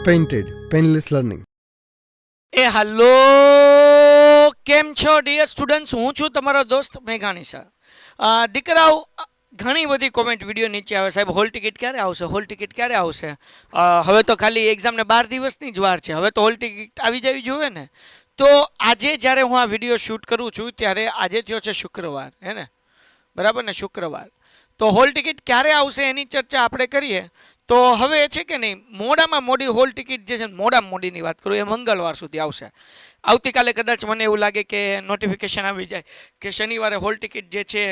Painted, Painless Learning. Hello કેમ છો dear students, હું છું તમારો દોસ્ત મેઘાણી સર. દીકરાઓ, ઘણી બધી કોમેન્ટ વિડીયો નીચે આવે, સાહેબ હોલ ટિકિટ ક્યારે આવશે, હોલ ટિકિટ ક્યારે આવશે. હવે તો ખાલી એક્ઝામને 12 દિવસની જ વાર છે, હવે તો હોલ ટિકિટ આવી જવી જોઈએ ને. તો આજે જ્યારે હું આ વિડીયો શૂટ કરું છું ત્યારે આજે થયો છે શુક્રવાર, હે ને, બરાબર ને, શુક્રવાર. તો હોલ ટિકિટ ક્યારે આવશે એની ચર્ચા આપણે કરીએ. તો હવે છે કે નહીં, મોડામાં મોડી હોલ ટિકિટ જે છે, મોડામાં મોડીની વાત કરું, એ મંગળવાર સુધી આવશે. આવતીકાલે કદાચ મને એવું લાગે કે નોટિફિકેશન આવી જાય કે શનિવારે હોલ ટિકિટ જે છે,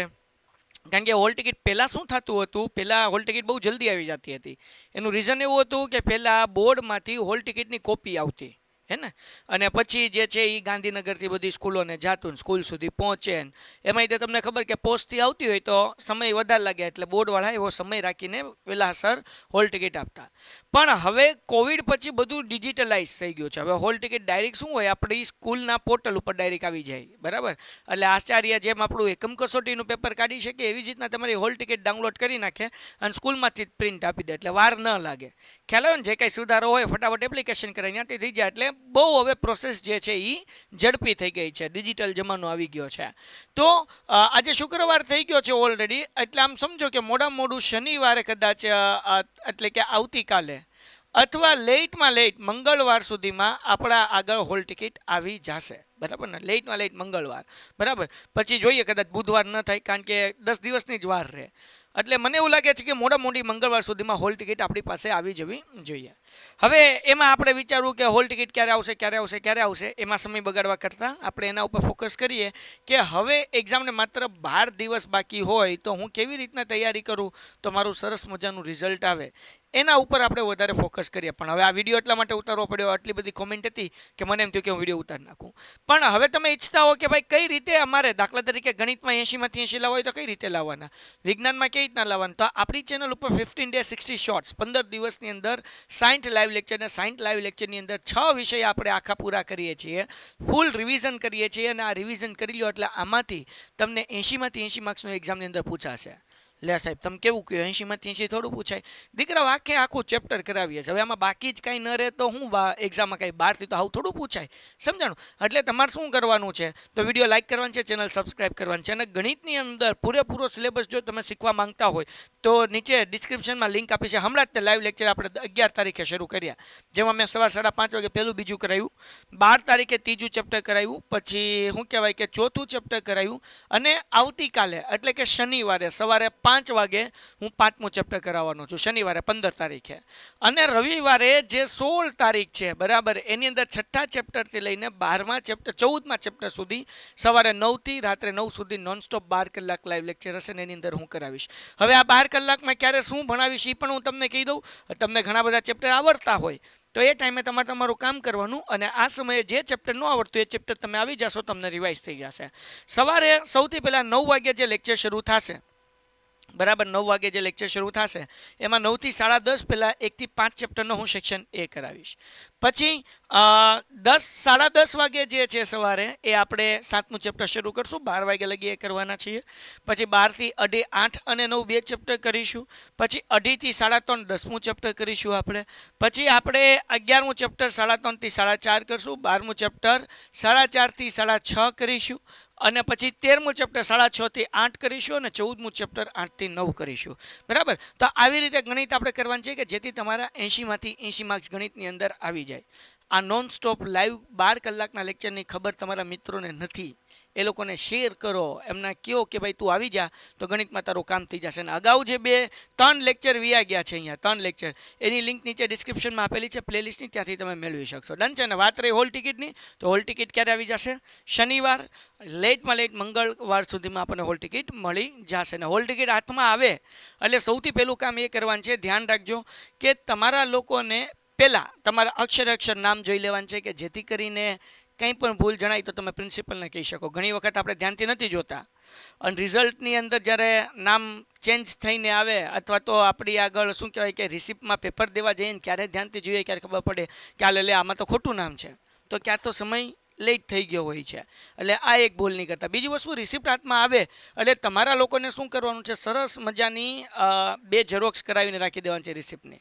કારણ કે હોલ ટિકિટ પહેલાં શું થતું હતું, પહેલાં હોલ ટિકિટ બહુ જલ્દી આવી જતી હતી. એનું રીઝન એવું હતું કે પહેલાં બોર્ડમાંથી હોલ ટિકિટની કોપી આવતી, હે ને, અને પછી જે છે એ ગાંધીનગરથી બધી સ્કૂલોને જાતું, સ્કૂલ સુધી પહોંચે. એમાં તે તમને ખબર કે પોસ્ટથી આવતી હોય તો સમય વધારે લાગે, એટલે બોર્ડવાળા એવો સમય રાખીને વહેલાસર હોલ ટિકિટ આપતા. પણ હવે કોવિડ પછી બધું ડિજિટલાઇઝ થઈ ગયું છે. હવે હોલ ટિકિટ ડાયરેક્ટ શું હોય, આપણી સ્કૂલના પોર્ટલ ઉપર ડાયરેક્ટ આવી જાય, બરાબર. એટલે આચાર્ય જેમ આપણું એકમ કસોટીનું પેપર કાઢી શકે, એવી જ રીતના તમારી હોલ ટિકિટ ડાઉનલોડ કરી નાખે અને સ્કૂલમાંથી જ પ્રિન્ટ આપી દે, એટલે વાર ન લાગે. ખ્યાલ આવે ને, જે કંઈ સુધારો હોય ફટાફટ એપ્લિકેશન કરે ત્યાંથી થઈ જાય. એટલે બહુ હવે પ્રોસેસ જે છે એ ઝડપી થઈ ગઈ છે, ડિજિટલ જમાનો આવી ગયો છે. તો આજે શુક્રવાર થઈ ગયો છે ઓલરેડી, એટલે આમ સમજો કે મોડામાં મોડું શનિવારે કદાચ, એટલે કે આવતીકાલે અથવા લેટમાં લેટ મંગળવાર સુધીમાં આપણા આગળ હોલ ટિકિટ આવી જશે, બરાબર ને, લેટમાં લેટ મંગળવાર, બરાબર. પછી જોઈએ, કદાચ બુધવાર ન થાય, કારણ કે 10 દિવસની જ વાર રહે. એટલે મને એવું લાગે છે કે મોડા મોડી મંગળવાર સુધીમાં હોલ ટિકિટ આપણી પાસે આવી જવી જોઈએ. હવે એમાં આપણે વિચારવું કે હોલ ટિકિટ ક્યારે આવશે, ક્યારે આવશે, ક્યારે આવશે, એમાં સમય બગાડવા કરતાં આપણે એના ઉપર ફોકસ કરીએ કે હવે એક્ઝામને માત્ર 12 દિવસ બાકી હોય તો હું કેવી રીતના તૈયારી કરું તો મારું સરસ મજાનું રિઝલ્ટ આવે, એના ઉપર આપણે વધારે ફોકસ કરીએ. પણ હવે આ વિડીયો એટલા માટે ઉતારવો પડ્યો, આટલી બધી કોમેન્ટ હતી કે મને એમ થયું કે હું વિડીયો ઉતારી નાખું. પણ હવે તમે ઈચ્છતા હો કે ભાઈ કઈ રીતે અમારે, દાખલા તરીકે ગણિતમાં 80માંથી 80 લાવવા હોય તો કઈ રીતે લાવવાના, વિજ્ઞાનમાં કઈ રીતના લાવવાના, તો આપણી ચેનલ ઉપર 15 ડે 60 શોર્ટ્સ, 15 દિવસની અંદર 60 લાઈવ લેક્ચર, અને 60 લાઈવ લેક્ચરની અંદર 6 વિષય આપણે આખા પૂરા કરીએ છીએ, ફૂલ રિવિઝન કરીએ છીએ. અને આ રિવિઝન કરી લો એટલે આમાંથી તમને 80માંથી 80 માર્ક્સનું એક્ઝામની અંદર પૂછાશે. લે સાહેબ, તમે કેવું કહ્યું, 80માંથી 80 થોડું પૂછાય? દીકરા, આખું ચેપ્ટર કરાવીએ છીએ, હવે આમાં બાકી જ કાંઈ ન રહે તો હું એક્ઝામમાં કાંઈ 12થી તો આવું થોડું પૂછાય, સમજાણું? એટલે તમારે શું કરવાનું છે, તો વિડીયો લાઇક કરવાનું છે, ચેનલ સબસ્ક્રાઈબ કરવાની છે, અને ગણિતની અંદર પૂરેપૂરો સિલેબસ જો તમે શીખવા માંગતા હોય તો નીચે ડિસ્ક્રિપ્શનમાં લિંક આપી છે. હમણાં જ તે લાઈવ લેક્ચર આપણે 11 તારીખે શરૂ કર્યા, જેમાં મેં સવાર 5:30 વાગે પહેલું બીજું કરાવ્યું, 12 તારીખે ત્રીજું ચેપ્ટર કરાવ્યું, પછી શું કહેવાય કે ચોથું ચેપ્ટર કરાવ્યું, અને આવતીકાલે એટલે કે શનિવારે સવારે 5 વાગે હું 5મું ચેપ્ટર કરાવવાનો છું, શનિવારે 15 તારીખે. અને રવિવારે જે 16 તારીખ છે, બરાબર, એની અંદર 6થા ચેપ્ટરથી લઈને 12મા ચેપ્ટર 14મા ચેપ્ટર સુધી સવારે 9થી રાત્રે 9 સુધી નોનસ્ટોપ 12 કલાક લાઈવ લેક્ચર હશે, ને એની અંદર હું કરાવીશ. હવે આ 12 કલાકમાં ક્યારે શું ભણાવીશ એ પણ હું તમને કહી દઉં. તમને ઘણા બધા ચેપ્ટર આવડતા હોય તો એ ટાઈમે તમારે તમારું કામ કરવાનું, અને આ સમયે જે ચેપ્ટર ન આવડતું એ ચેપ્ટર તમે આવી જશો, તમને રિવાઇઝ થઈ જશે. સવારે સૌથી પહેલાં 9 વાગ્યે જે લેક્ચર શરૂ થશે, બરાબર, 9 વાગે જે લેક્ચર શરૂ થશે એમાં 9થી 10:30 પહેલાં 1થી 5 ચેપ્ટરનો હું સેક્શન એ કરાવીશ. પછી 10:30 વાગે જે છે સવારે એ આપણે 7મું ચેપ્ટર શરૂ કરશું, 12 વાગે લગી એ કરવાના છીએ. પછી 12થી 8:30, 8 અને 9 બે ચેપ્ટર કરીશું. પછી 2:30થી 3:30 10મું ચેપ્ટર કરીશું આપણે. પછી આપણે 11મું ચેપ્ટર 3:30થી 4:30 કરશું, 12મું ચેપ્ટર 4:30થી 6:30 કરીશું, અને પછી 13મું ચેપ્ટર 6:30થી 8 કરીશું, અને 14મું ચેપ્ટર 8થી 9 કરીશું, બરાબર. તો આવી રીતે ગણિત આપણે કરવાનું છે કે જેથી તમારા 80માંથી 80 માર્ક્સ ગણિતની અંદર આવી જાય. આ નોન સ્ટોપ લાઈવ 12 કલાકના લેક્ચરની ખબર તમારા મિત્રોને નથી, એ લોકોને શેર કરો, એમને કહો કે ભાઈ તું આવી જા તો ગણિતમાં તારું કામ થઈ જશે. અને અગાઉ જે 3 લેક્ચર વ્યા ગયા છે, અહીંયા 3 લેક્ચર, એની લિંક નીચે ડિસ્ક્રિપ્શનમાં આપેલી છે પ્લેલિસ્ટની, ત્યાંથી તમે મેળવી શકશો. ડન છે ને? વાત રહી હોલ ટિકિટની, તો હોલ ટિકિટ ક્યારે આવી જશે? શનિવાર, લેટમાં લેટ મંગળવાર સુધીમાં આપણને હોલ ટિકિટ મળી જશે. ને હોલ ટિકિટ હાથમાં આવે એટલે સૌથી પહેલું કામ એ કરવાનું છે, ધ્યાન રાખજો કે તમારા લોકોને પહેલાં તમારા અક્ષર નામ જોઈ લેવાનું છે, કે જેથી કરીને કંઈ પણ ભૂલ જણાય તો તમે પ્રિન્સિપલને કહી શકો. ઘણી વખત આપણે ધ્યાનથી નથી જોતા, અને રિઝલ્ટની અંદર જ્યારે નામ ચેન્જ થઈને આવે, અથવા તો આપણી આગળ શું કહેવાય કે રિસિપ્ટમાં પેપર દેવા જઈએ ને ક્યારે ધ્યાનથી જોઈએ, ક્યારે ખબર પડે કે આ લે આમાં તો ખોટું નામ છે, તો ક્યાં તો સમય લેટ થઈ ગયો હોય છે. એટલે આ એક ભૂલ નહીં કરતા. બીજી વસ્તુ, રિસિપ્ટ હાથમાં આવે એટલે તમારા લોકોને શું કરવાનું છે, સરસ મજાની 2 ઝેરોક્સ કરાવીને રાખી દેવાની છે રિસિપ્ટની.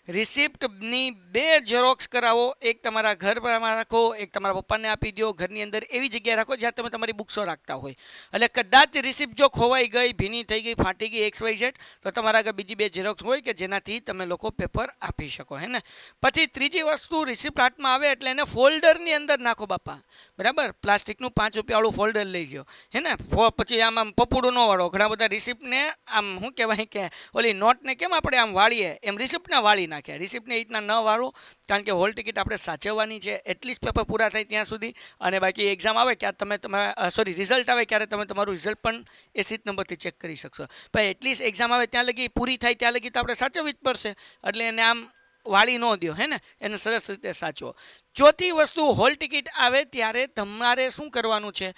રિસિપ્ટની 2 ઝેરોક્સ કરાવો, એક તમારા ઘરમાં રાખો, એક તમારા પપ્પાને આપી દો. ઘરની અંદર એવી જગ્યાએ રાખો જ્યાં તમે તમારી બુક્સો રાખતા હોય. એટલે કદાચ રિસિપ્ટ જો ખોવાઈ ગઈ, ભીની થઈ ગઈ, ફાટી ગઈ, XYZ, તો તમારા આગળ બીજી 2 ઝેરોક્સ હોય કે જેનાથી તમે લોકો પેપર આપી શકો. હે ને? પછી ત્રીજી વસ્તુ, રિસિપ્ટ હાથમાં આવે એટલે એને ફોલ્ડરની અંદર નાખો બાપા. બરાબર? પ્લાસ્ટિકનું 5 રૂપિયાવાળું ફોલ્ડર લઈ લો. હે ને? પછી આમ પપુડું ન વાળો. ઘણા બધા રિસિપ્ટને આમ શું કહેવાય કે ઓલી નોટને કેમ આપણે આમ વાળીએ એમ રિસિપ્ટને વાળી નાખે. રિસિપ્ટને એ રીતના ન વાળો, કારણ કે હોલ ટિકિટ આપણે સાચવવાની છે એટલીસ્ટ પેપર પૂરા થાય ત્યાં સુધી. અને બાકી એક્ઝામ આવે ત્યારે રિઝલ્ટ આવે ત્યારે તમે તમારું રિઝલ્ટ પણ એ સીટ નંબરથી ચેક કરી શકશો. પણ એટલીસ્ટ એક્ઝામ આવે ત્યાં લગી, પૂરી થાય ત્યાં લગી તો આપણે સાચવવી જ પડશે. એટલે એને આમ વાળી ન દો. હે ને? એને સરસ રીતે સાચવો. ચોથી વસ્તુ, હોલ ટિકિટ આવે ત્યારે તમારે શું કરવાનું છે,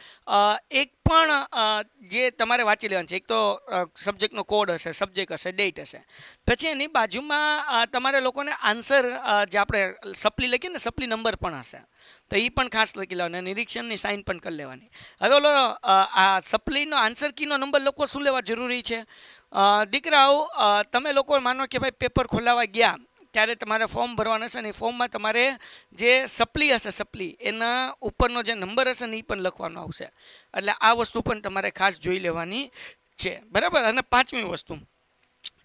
એક પણ જે તમારે વાંચી લેવાનું છે. એક તો સબ્જેક્ટનો કોડ હશે, સબ્જેક્ટ હશે, ડેટ હશે. પછી એની બાજુમાં તમારે લોકોને આન્સર, જે આપણે સપ્લી લખીએ ને, સપ્લી નંબર પણ હશે, તો એ પણ ખાસ લખી લેવાનો. નિરીક્ષણની સાઇન પણ કરી લેવાની. હવે ઓલો આ સપ્લીનો આન્સર કીનો નંબર લોકો શું લેવા જરૂરી છે? દીકરાઓ, તમે લોકો માનો કે ભાઈ પેપર ખોલાવા ગયા ત્યારે તમારે ફોર્મ ભરવાનું હશે ને, એ ફોર્મમાં તમારે જે સપ્લી હશે, સપ્લી એના ઉપરનો જે નંબર હશે ને એ પણ લખવાનો આવશે. એટલે આ વસ્તુ પણ તમારે ખાસ જોઈ લેવાની છે. બરાબર? અને 5મી વસ્તુ,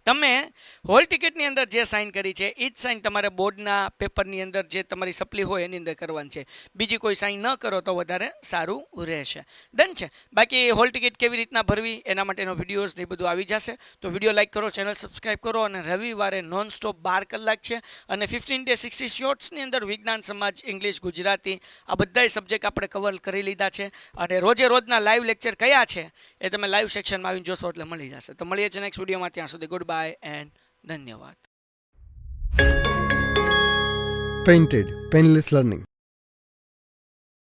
તમે હોલ ટિકિટની અંદર જે સાઇન કરી છે એ જ સાઇન તમારે બોર્ડના પેપરની અંદર જે તમારી સપ્લી હોય એની અંદર કરવાની છે. બીજી કોઈ સાઇન ન કરો તો વધારે સારું રહેશે. ડન છે? બાકી હોલ ટિકિટ કેવી રીતના ભરવી એના માટેનો વિડીયોઝ ને બધું આવી જશે. તો વિડીયો લાઇક કરો, ચેનલ સબસ્ક્રાઈબ કરો. અને રવિવારે નોનસ્ટોપ 12 કલાક છે. અને 15 ડે 60 શોર્ટ્સની અંદર વિજ્ઞાન, સમાજ, ઇંગ્લિશ, ગુજરાતી આ બધાય સબ્જેક્ટ આપણે કવર કરી લીધા છે. અને રોજે રોજના લાઈવ લેક્ચર કયા છે એ તમે લાઈવ સેક્શનમાં આવીને જોશો એટલે મળી જશે. તો મળીએ છીએ નેક્સ્ટ વિડીયોમાં. ત્યાં સુધી ગુડ બાય and ધન્યવાદ. Painted Painless Learning.